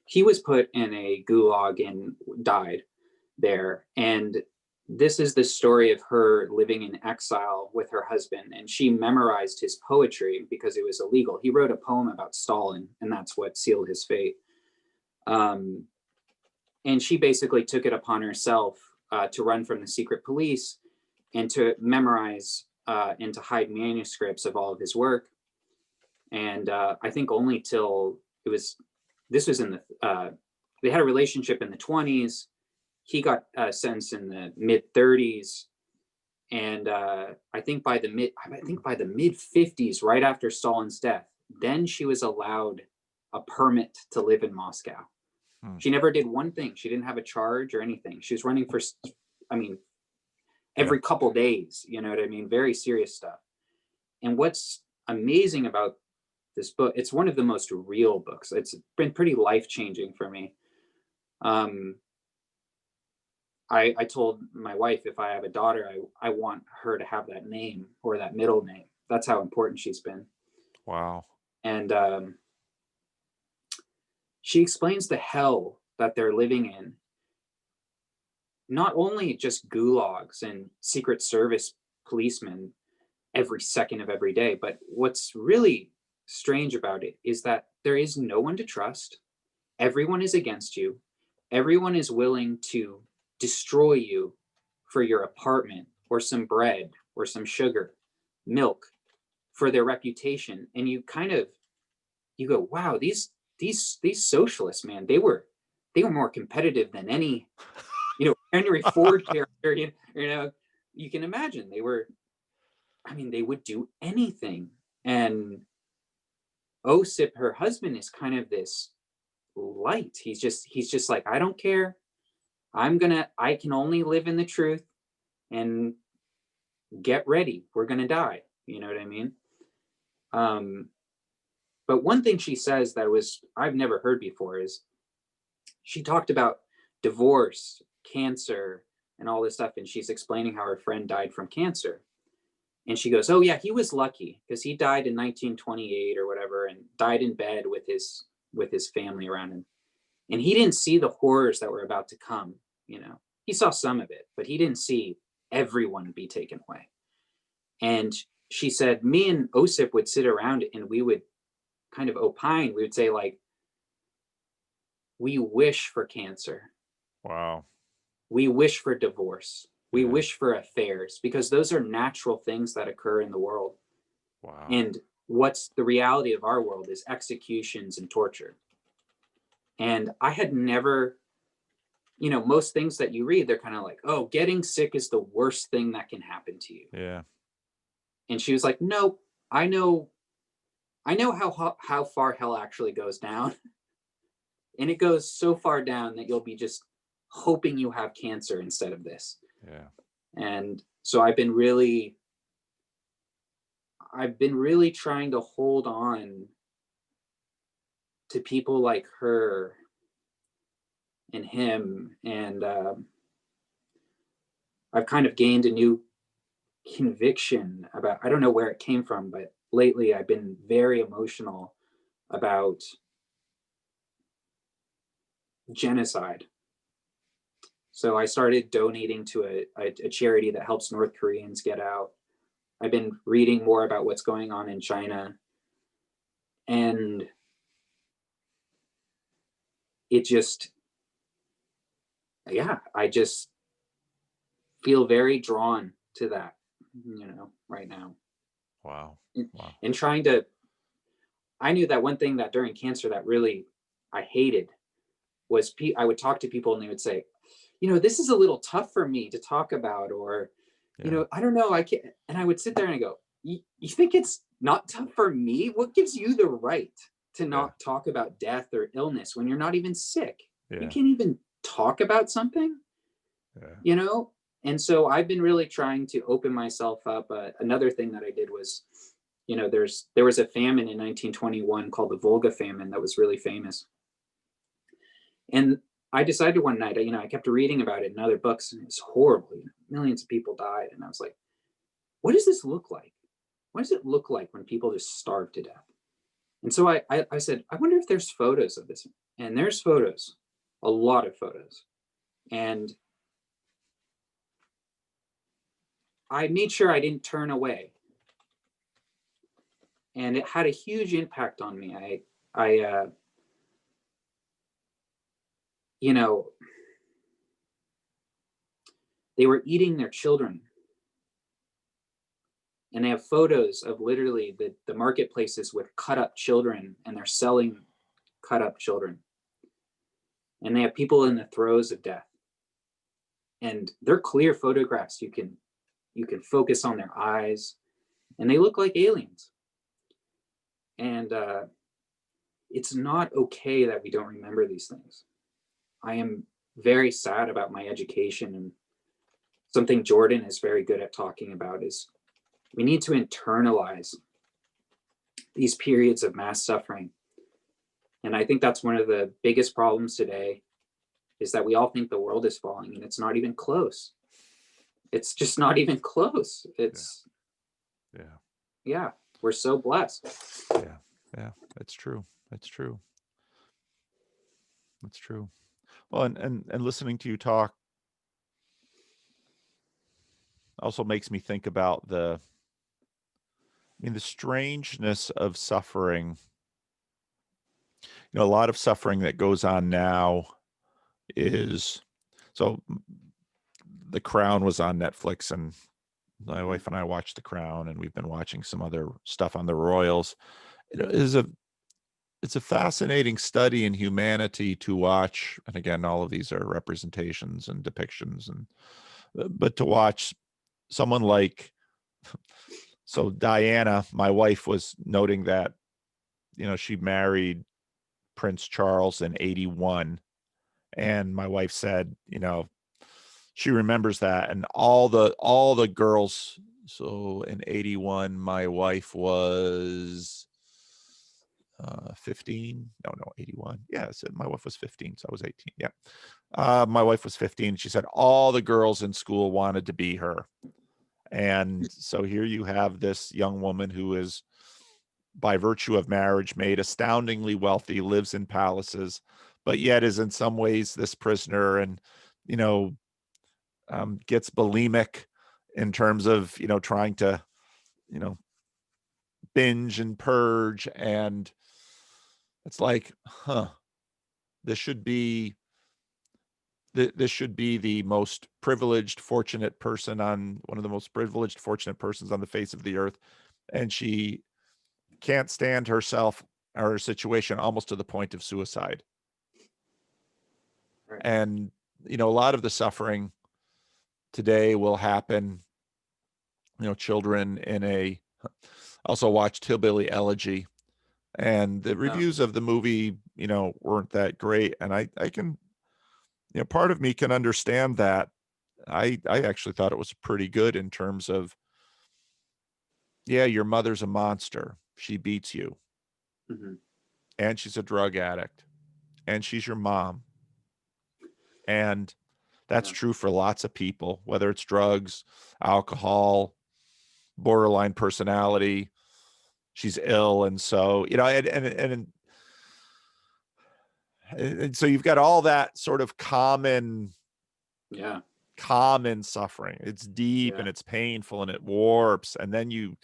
Speaker 1: he was put in a gulag and died there. And this is the story of her living in exile with her husband. And she memorized his poetry because it was illegal. He wrote a poem about Stalin, and that's what sealed his fate. And she basically took it upon herself to run from the secret police and to memorize and to hide manuscripts of all of his work. And I think only till this was in they had a relationship in the 20s. He got sentenced in the mid 30s. And I think by the mid 50s, right after Stalin's death, then she was allowed a permit to live in Moscow. She never did one thing. She didn't have a charge or anything. She was running for, every couple days, you know what I mean? Very serious stuff. And what's amazing about this book, it's one of the most real books. It's been pretty life-changing for me. I told my wife, if I have a daughter, I want her to have that name or that middle name. That's how important she's been.
Speaker 2: Wow.
Speaker 1: And she explains the hell that they're living in, not only just gulags and Secret Service policemen every second of every day, but what's really strange about it is that there is no one to trust. Everyone is against you. Everyone is willing to destroy you for your apartment or some bread or some sugar, milk, for their reputation. And you kind of, you go, wow, these socialists, man, they were more competitive than any, Henry Ford character. You can imagine they were. I mean, they would do anything. And Osip, her husband, is kind of this light. He's just like, I don't care. I can only live in the truth, and get ready. We're gonna die. You know what I mean? But one thing she says that I've never heard before is she talked about divorce, cancer, and all this stuff, and she's explaining how her friend died from cancer. And she goes, oh yeah, he was lucky because he died in 1928 or whatever, and died in bed with his family around him. And he didn't see the horrors that were about to come. He saw some of it, but he didn't see everyone be taken away. And she said, me and Osip would sit around and we would kind of opine. We would say, like, we wish for cancer.
Speaker 2: Wow.
Speaker 1: We wish for divorce. We
Speaker 2: Yeah.
Speaker 1: wish for affairs, because those are natural things that occur in the world.
Speaker 2: Wow.
Speaker 1: And what's the reality of our world is executions and torture. And I had never, most things that you read, they're kind of like, oh, getting sick is the worst thing that can happen to you.
Speaker 2: Yeah.
Speaker 1: And she was like, no, I know how far hell actually goes down. And it goes so far down that you'll be just hoping you have cancer instead of this.
Speaker 2: Yeah.
Speaker 1: And so I've been really trying to hold on to people like her and him. And I've kind of gained a new conviction about, I don't know where it came from, but lately I've been very emotional about genocide. So I started donating to a charity that helps North Koreans get out. I've been reading more about what's going on in China. And it just, I just feel very drawn to that, right now.
Speaker 2: Wow. Wow.
Speaker 1: And trying to, I knew that one thing that during cancer that really I hated was I would talk to people and they would say, this is a little tough for me to talk about, or,
Speaker 2: Yeah.
Speaker 1: I don't know, I can't. And I would sit there and I go, you think it's not tough for me? What gives you the right to not talk about death or illness when you're not even sick?
Speaker 2: Yeah.
Speaker 1: You can't even talk about something,
Speaker 2: Yeah.
Speaker 1: And so I've been really trying to open myself up. Another thing that I did was, there was a famine in 1921 called the Volga Famine that was really famous. And I decided one night, I kept reading about it in other books, and it's horrible. Millions of people died. And I was like, what does this look like? What does it look like when people just starve to death? And so I said, I wonder if there's photos of this. And there's photos, a lot of photos. And I made sure I didn't turn away. And it had a huge impact on me. They were eating their children. And they have photos of literally the marketplaces with cut up children, and they're selling cut up children. And they have people in the throes of death. And they're clear photographs. You can focus on their eyes, and they look like aliens. And it's not okay that we don't remember these things. I am very sad about my education, and something Jordan is very good at talking about is we need to internalize these periods of mass suffering. And I think that's one of the biggest problems today. is that we all think the world is falling, and it's not even close. It's just not even close. It's,
Speaker 2: Yeah.
Speaker 1: yeah, we're so blessed.
Speaker 2: Yeah. Yeah. That's true. That's true. That's true. Well, and listening to you talk also makes me think about the strangeness of suffering. A lot of suffering that goes on now is, so The Crown was on Netflix, and my wife and I watched The Crown, and we've been watching some other stuff on the royals. It is it's a fascinating study in humanity to watch. And again, all of these are representations and depictions, and but to watch someone like, so Diana, my wife, was noting that, she married Prince Charles in 81. And my wife said, she remembers that, and all the girls. So in 81, my wife was 15. No, 81. Yeah, so my wife was 15, so I was 18. Yeah. My wife was 15. She said all the girls in school wanted to be her. And so here you have this young woman who is, by virtue of marriage, made astoundingly wealthy, lives in palaces, but yet is in some ways this prisoner, and, gets bulimic in terms of, trying to, binge and purge. And it's like, this should be this should be the most privileged, fortunate person on one of the most privileged, fortunate persons on the face of the earth. And she can't stand herself or her situation, almost to the point of suicide.
Speaker 1: Right.
Speaker 2: And, a lot of the suffering today will happen, children also watched Hillbilly Elegy, and the reviews of the movie, weren't that great. And I can, part of me can understand that. I actually thought it was pretty good in terms of, yeah, your mother's a monster. She beats you.
Speaker 1: Mm-hmm.
Speaker 2: And she's a drug addict. And she's your mom. And that's true for lots of people, whether it's drugs, alcohol, borderline personality. She's ill. And so, and so you've got all that sort of common suffering. It's deep and it's painful and it warps. And then you've,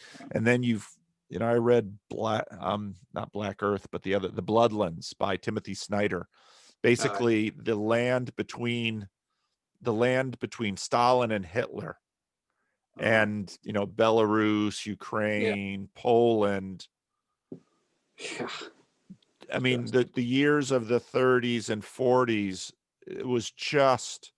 Speaker 2: I read not Black Earth, but the Bloodlands by Timothy Snyder. Basically the land between Stalin and Hitler, and, Belarus, Ukraine, Poland. I mean, the years of the 30s and 40s, it was just,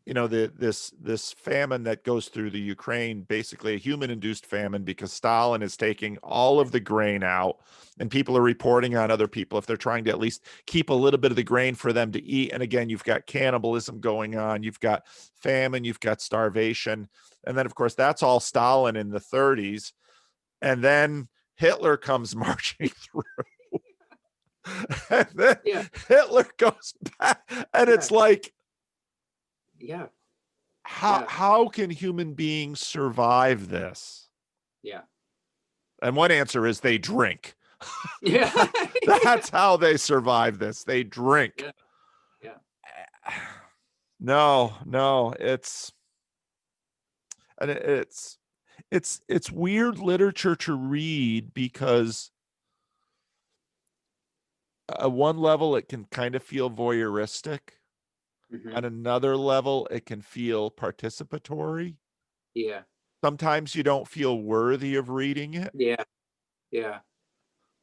Speaker 2: this famine that goes through the Ukraine, basically a human-induced famine, because Stalin is taking all of the grain out, and people are reporting on other people if they're trying to at least keep a little bit of the grain for them to eat. And again, you've got cannibalism going on, you've got famine, you've got starvation. And then, of course, that's all Stalin in the 30s. And then Hitler comes marching through. And then Hitler goes back, and it's like, how can human beings survive this? And one answer is they drink. That's how they survive this. They drink. No, it's weird literature to read, because at one level it can kind of feel voyeuristic. On another level, it can feel participatory. Sometimes you don't feel worthy of reading it.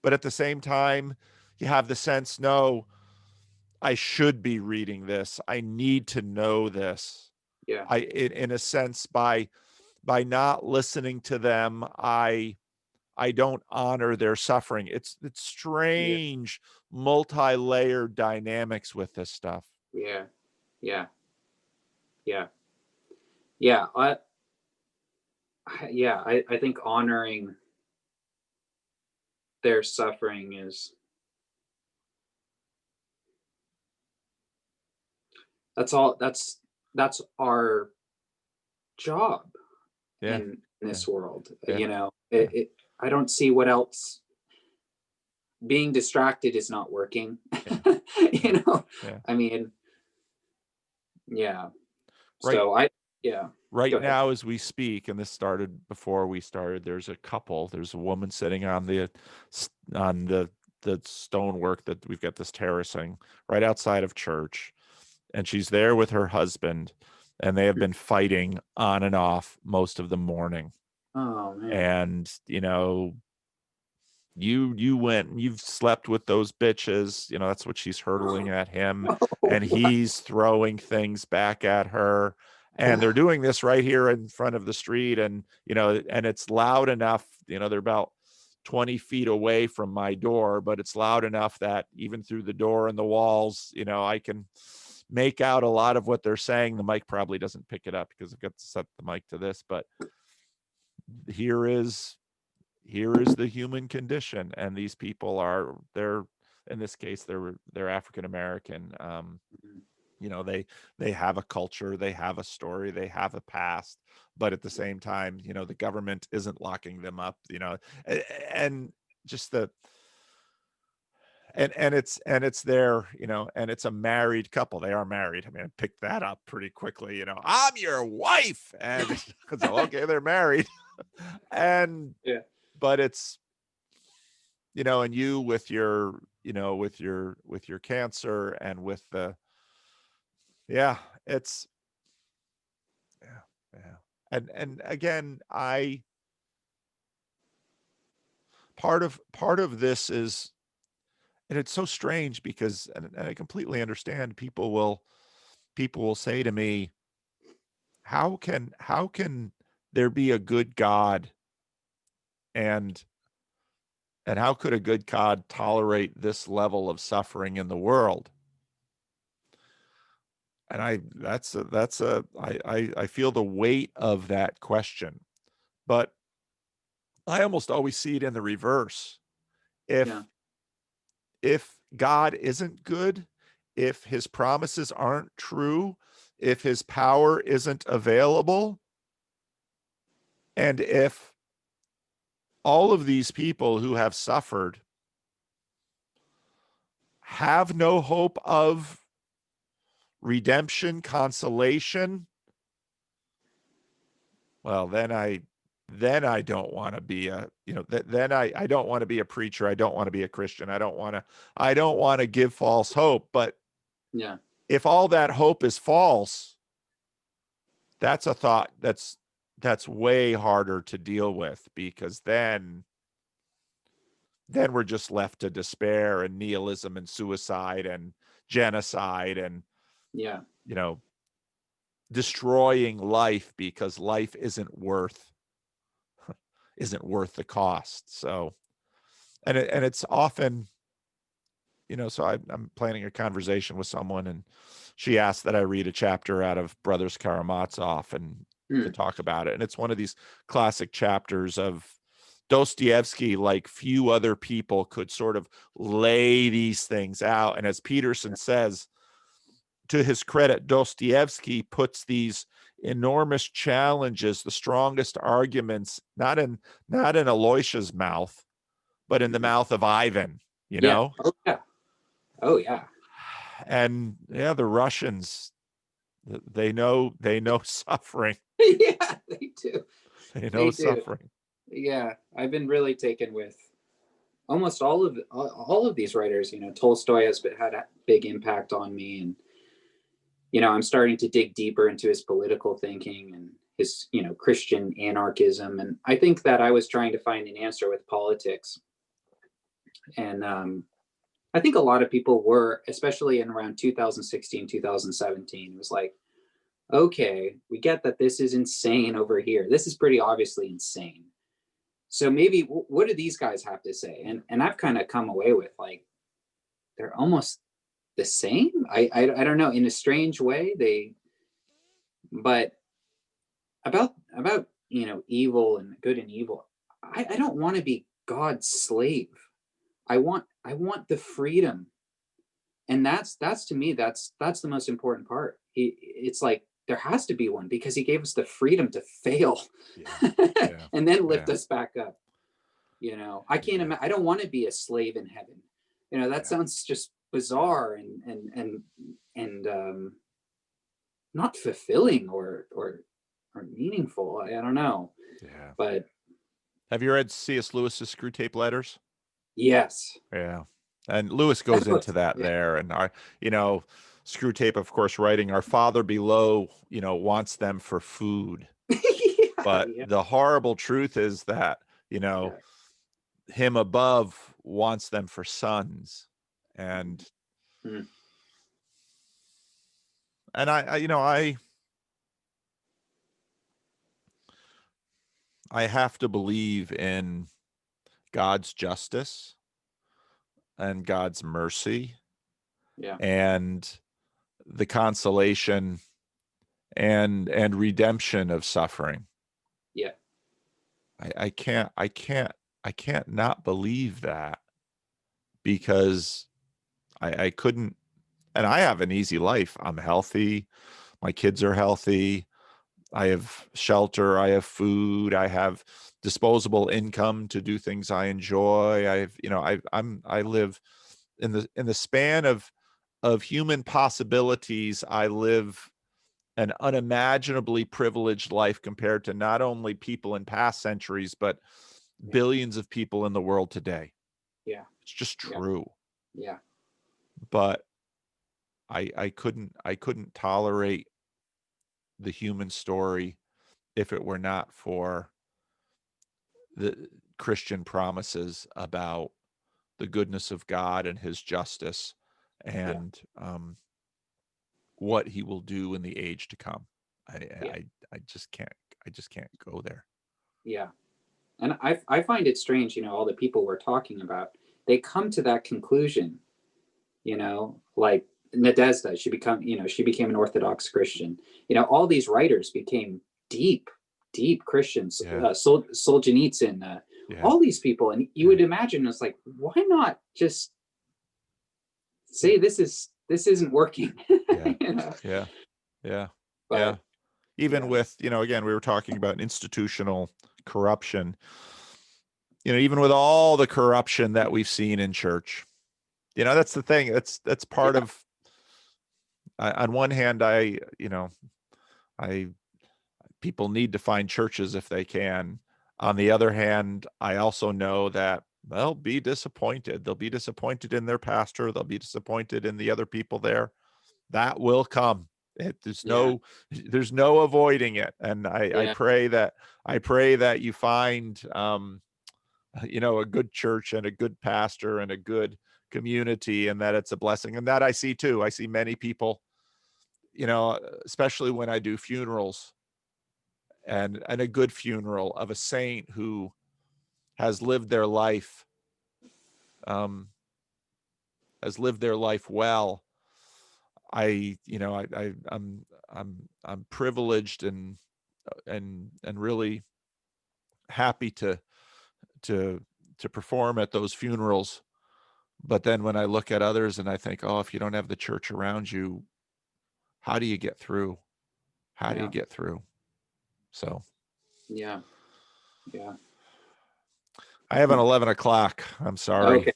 Speaker 2: But at the same time, you have the sense, no, I should be reading this. I need to know this. In a sense, by not listening to them, I don't honor their suffering. It's strange, multi-layered dynamics with this stuff.
Speaker 1: I think honoring their suffering is that's all. That's our job
Speaker 2: Yeah.
Speaker 1: in
Speaker 2: Yeah.
Speaker 1: this world.
Speaker 2: Yeah. Yeah.
Speaker 1: I don't see what else. Being distracted is not working.
Speaker 2: Yeah.
Speaker 1: you
Speaker 2: Yeah.
Speaker 1: know,
Speaker 2: Yeah.
Speaker 1: I mean, yeah.
Speaker 2: Right.
Speaker 1: So yeah.
Speaker 2: Right
Speaker 1: Go ahead.
Speaker 2: now, as we speak, and this started before we started, there's a couple. There's a woman sitting on on the stonework that we've got this terracing right outside of church, and she's there with her husband, and they have been fighting on and off most of the morning.
Speaker 1: Oh man.
Speaker 2: And you went and you've slept with those bitches, that's what she's hurtling at him,
Speaker 1: Oh,
Speaker 2: and he's throwing things back at her, and they're doing this right here in front of the street, and and it's loud enough, they're about 20 feet away from my door, but it's loud enough that even through the door and the walls, I can make out a lot of what they're saying. The mic probably doesn't pick it up because I've got to set the mic to this, but here is the human condition, and these people they're in this case they're African American. They have a culture, they have a story, they have a past, but at the same time, the government isn't locking them up, and just the and it's their, and it's a married couple. They are married. I mean, I picked that up pretty quickly. I'm your wife, and so okay, they're married. And
Speaker 1: yeah.
Speaker 2: but it's, and you with your, with your cancer, and with the, yeah, it's, yeah, yeah. And again, part of this is, and it's so strange because, and I completely understand, people will say to me, how can there be a good God, and how could a good God tolerate this level of suffering in the world? And I feel the weight of that question, but I almost always see it in the reverse.
Speaker 1: Yeah.
Speaker 2: If God isn't good, if his promises aren't true, if his power isn't available, and if all of these people who have suffered have no hope of redemption, consolation, well, then I don't want to be then I don't want to be a preacher. I don't want to be a Christian. I don't want to give false hope. But
Speaker 1: Yeah.
Speaker 2: if all that hope is false, that's a thought that's way harder to deal with, because then we're just left to despair and nihilism and suicide and genocide and,
Speaker 1: Yeah.
Speaker 2: you know, destroying life because life isn't worth the cost. So, and it's often, so I'm planning a conversation with someone, and she asked that I read a chapter out of Brothers Karamazov and to
Speaker 1: Mm.
Speaker 2: talk about it. And it's one of these classic chapters of Dostoevsky, like few other people could sort of lay these things out. And as Peterson says, to his credit, Dostoevsky puts these enormous challenges, the strongest arguments, not in Aloysia's mouth, but in the mouth of Ivan, you
Speaker 1: Yeah.
Speaker 2: know?
Speaker 1: Oh yeah. Oh yeah.
Speaker 2: And yeah, the Russians, they know suffering.
Speaker 1: yeah, they do.
Speaker 2: They know
Speaker 1: They do.
Speaker 2: suffering.
Speaker 1: Yeah. I've been really taken with almost all of these writers. Tolstoy has had a big impact on me, and I'm starting to dig deeper into his political thinking and his, Christian anarchism. And I think that I was trying to find an answer with politics. And I think a lot of people were, especially in around 2016, 2017. It was like, okay, we get that this is insane over here. This is pretty obviously insane. So maybe what do these guys have to say? And I've kind of come away with like, they're almost the same. I don't know, in a strange way. But about evil and good and evil, I don't want to be God's slave. I want the freedom, and that's to me, that's the most important part. it's like there has to be one because he gave us the freedom to fail
Speaker 2: Yeah. Yeah.
Speaker 1: and then lift
Speaker 2: Yeah.
Speaker 1: us back up. I can't imagine. I don't want to be a slave in heaven. That
Speaker 2: Yeah.
Speaker 1: sounds just bizarre and not fulfilling or meaningful. I don't know,
Speaker 2: Yeah.
Speaker 1: but
Speaker 2: Have you read C.S. Lewis's Screw Tape Letters?
Speaker 1: yes.
Speaker 2: Yeah. And Lewis
Speaker 1: That
Speaker 2: goes into
Speaker 1: book's
Speaker 2: that
Speaker 1: yeah.
Speaker 2: there. And Screw Tape, of course, writing, our Father below, wants them for food.
Speaker 1: Yeah,
Speaker 2: But
Speaker 1: yeah,
Speaker 2: the horrible truth is that,
Speaker 1: yeah.
Speaker 2: him above wants them for sons. And,
Speaker 1: Mm,
Speaker 2: and I have to believe in God's justice and God's mercy
Speaker 1: yeah,
Speaker 2: and the consolation and redemption of suffering.
Speaker 1: yeah,
Speaker 2: I can't not believe that, because I couldn't, and I have an easy life. I'm healthy. My kids are healthy. I have shelter. I have food. I have disposable income to do things I enjoy. I live in the span of human possibilities. I live an unimaginably privileged life compared to not only people in past centuries, but
Speaker 1: yeah,
Speaker 2: billions of people in the world today.
Speaker 1: yeah,
Speaker 2: It's just
Speaker 1: yeah,
Speaker 2: true.
Speaker 1: yeah,
Speaker 2: But I couldn't tolerate the human story if it were not for the Christian promises about the goodness of God and his justice,
Speaker 1: yeah,
Speaker 2: and what he will do in the age to come. I,
Speaker 1: yeah,
Speaker 2: I, I just can't go there.
Speaker 1: yeah. And I find it strange, all the people we're talking about, they come to that conclusion, like Nadezhda, she became an Orthodox Christian. All these writers became deep, deep Christians.
Speaker 2: Yeah.
Speaker 1: Solzhenitsyn,
Speaker 2: Yeah.
Speaker 1: all these people, and you
Speaker 2: Yeah.
Speaker 1: would imagine it's like, why not just say
Speaker 2: Yeah.
Speaker 1: this isn't working?
Speaker 2: Yeah.
Speaker 1: you know?
Speaker 2: Yeah. Yeah. Yeah.
Speaker 1: But
Speaker 2: Even
Speaker 1: yeah,
Speaker 2: with, again, we were talking about institutional corruption, even with all the corruption that we've seen in church, that's the thing. That's part
Speaker 1: yeah,
Speaker 2: of, on one hand, I people need to find churches if they can. On the other hand, I also know that they'll be disappointed. They'll be disappointed in their pastor. They'll be disappointed in the other people there. That will come. There's
Speaker 1: yeah,
Speaker 2: no avoiding it. And I
Speaker 1: yeah,
Speaker 2: pray that you find, a good church and a good pastor and a good community, and that it's a blessing. And that I see too. I see many people, especially when I do funerals, and a good funeral of a saint who has lived their life, um, well. I'm privileged and really happy to to perform at those funerals. But then when I look at others and I think, oh, if you don't have the church around you, how do you get through? How do you
Speaker 1: yeah,
Speaker 2: get through? So
Speaker 1: yeah, yeah.
Speaker 2: I have an
Speaker 1: Hmm.
Speaker 2: 11 o'clock. I'm sorry.
Speaker 1: Okay,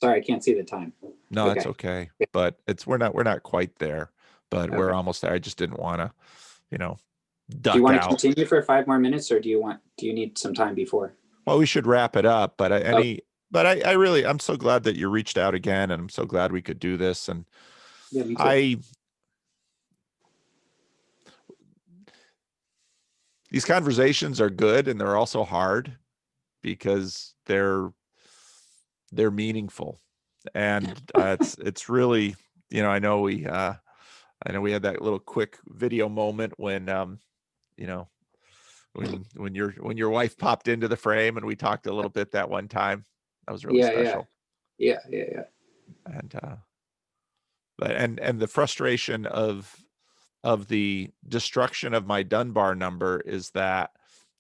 Speaker 1: sorry, I can't see the time. It's
Speaker 2: No, it's
Speaker 1: okay.
Speaker 2: okay. But we're not quite there, but we're
Speaker 1: Okay.
Speaker 2: almost there. I just didn't want to, you know,
Speaker 1: Do you
Speaker 2: duck
Speaker 1: want to
Speaker 2: out.
Speaker 1: continue for 5 more minutes, or do you need some time before?
Speaker 2: Well, we should wrap it up, but
Speaker 1: Oh,
Speaker 2: I really, I'm so glad that you reached out again, and I'm so glad we could do this. And
Speaker 1: yeah, me too.
Speaker 2: I, these conversations are good, and they're also hard because they're meaningful. And it's really, I know we had that little quick video moment when, you know, when your wife popped into the frame, and we talked a little bit that one time. That was really
Speaker 1: Yeah, yeah,
Speaker 2: special.
Speaker 1: yeah, yeah, yeah.
Speaker 2: And but and the frustration of the destruction of my dunbar number is that,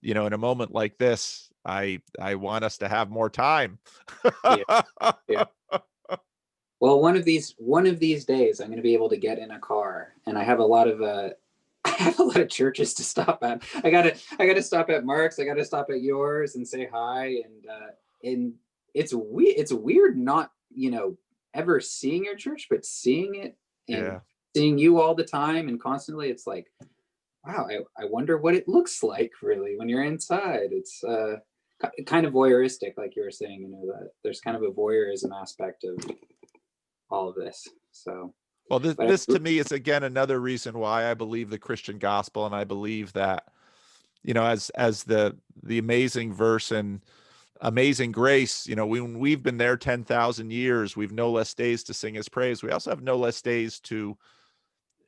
Speaker 2: in a moment like this, I want us to have more time.
Speaker 1: Yeah, yeah. Well, one of these days, I'm going to be able to get in a car, and I have a lot of I have a lot of churches to stop at. I gotta stop at Mark's. I gotta stop at yours and say hi. And it's weird not ever seeing your church, but seeing it and
Speaker 2: Yeah.
Speaker 1: seeing you all the time and constantly. It's like, wow, I wonder what it looks like really when you're inside. It's kind of voyeuristic, like you were saying. That there's kind of a voyeurism aspect of all of this. So,
Speaker 2: Well, this,
Speaker 1: but
Speaker 2: this to me is again another reason why I believe the Christian gospel, and I believe that, as the amazing verse in Amazing Grace, when we've been there 10,000 years, we've no less days to sing his praise. We also have no less days to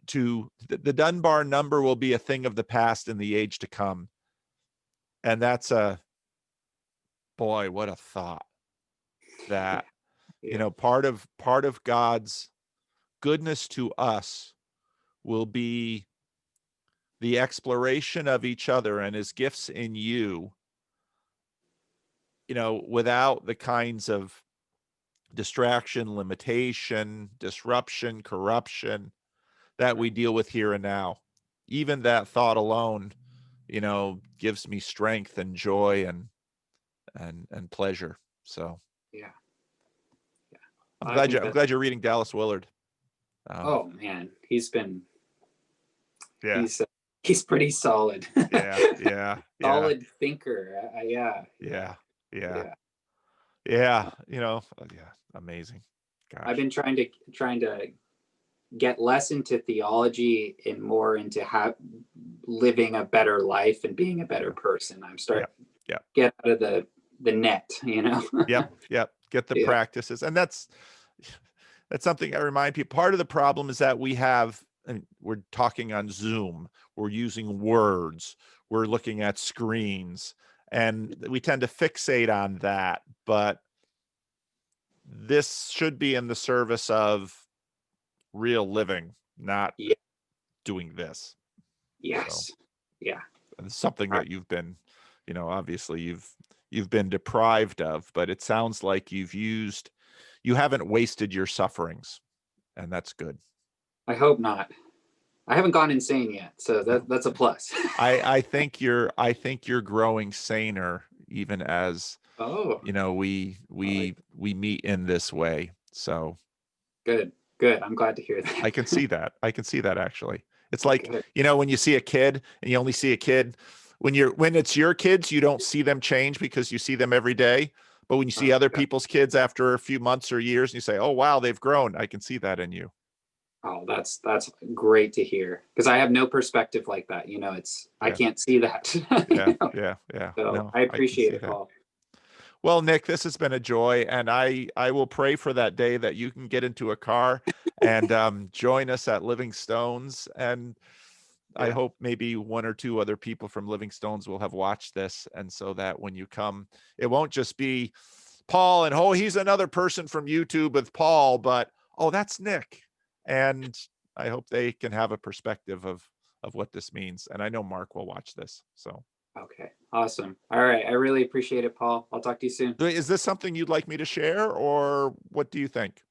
Speaker 2: the Dunbar number will be a thing of the past in the age to come. And that's boy, what a thought that,
Speaker 1: yeah,
Speaker 2: part of God's goodness to us will be the exploration of each other and his gifts in you, without the kinds of distraction, limitation, disruption, corruption that we deal with here and now. Even that thought alone, gives me strength and joy and pleasure. So
Speaker 1: yeah, yeah.
Speaker 2: I'm
Speaker 1: I
Speaker 2: glad
Speaker 1: think
Speaker 2: you're I'm
Speaker 1: that.
Speaker 2: glad you're reading Dallas Willard.
Speaker 1: Oh man,
Speaker 2: Yeah,
Speaker 1: he's he's pretty solid.
Speaker 2: yeah, yeah, yeah,
Speaker 1: Solid thinker. Yeah, yeah,
Speaker 2: yeah, yeah,
Speaker 1: yeah.
Speaker 2: yeah.
Speaker 1: Uh,
Speaker 2: Yeah, amazing.
Speaker 1: I've
Speaker 2: Gosh,
Speaker 1: been trying to get less into theology and more into living a better life and being a better
Speaker 2: yeah,
Speaker 1: person. I'm
Speaker 2: yeah,
Speaker 1: starting
Speaker 2: yeah.
Speaker 1: get out of the net.
Speaker 2: Yep, yep. Get the
Speaker 1: Yeah,
Speaker 2: practices, and that's something I remind people. Part of the problem is that and we're talking on Zoom, we're using words, we're looking at screens, and we tend to fixate on that. But this should be in the service of real living, not
Speaker 1: yeah,
Speaker 2: doing this. So
Speaker 1: yes, yeah.
Speaker 2: it's something
Speaker 1: All right.
Speaker 2: that you've been, obviously you've been deprived of, but it sounds like you haven't wasted your sufferings, and that's good.
Speaker 1: I hope not. I haven't gone insane yet, so
Speaker 2: No.
Speaker 1: that's a plus.
Speaker 2: I think you're growing saner even as,
Speaker 1: Oh, I like that.
Speaker 2: we meet in this way. So
Speaker 1: Good, good. I'm glad to hear that.
Speaker 2: I can see that. I can see that actually. It's like,
Speaker 1: Good.
Speaker 2: when you see a kid and you only see a kid when it's your kids, you don't see them change because you see them every day. But when you see other
Speaker 1: Yeah.
Speaker 2: people's kids after a few months or years and you say, "Oh, wow, they've grown." I can see that in you.
Speaker 1: Oh, that's great to hear because I have no perspective like that. I
Speaker 2: Yeah.
Speaker 1: can't see that.
Speaker 2: Yeah. Yeah. Yeah.
Speaker 1: So
Speaker 2: No,
Speaker 1: I
Speaker 2: I can
Speaker 1: appreciate
Speaker 2: see
Speaker 1: it,
Speaker 2: that.
Speaker 1: Paul.
Speaker 2: Well, Nik, this has been a joy, and I will pray for that day that you can get into a car and join us at Living Stones. And I
Speaker 1: Yeah.
Speaker 2: hope maybe one or two other people from Living Stones will have watched this, and so that when you come, it won't just be Paul and, oh, he's another person from YouTube with Paul, but oh, that's Nik. And I hope they can have a perspective of what this means. And I know Mark will watch this. So
Speaker 1: Okay. Awesome. All right. I really appreciate it, Paul. I'll talk to you soon.
Speaker 2: is this something you'd like me to share, or what do you think?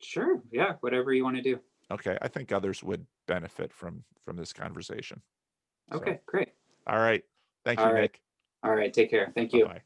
Speaker 1: Sure. Yeah. Whatever you want to do.
Speaker 2: Okay, I think others would benefit from this conversation. So,
Speaker 1: Okay. Great.
Speaker 2: all right. Thank you,
Speaker 1: All right.
Speaker 2: Nik.
Speaker 1: All right. Take care. Thank you.
Speaker 2: Bye-bye.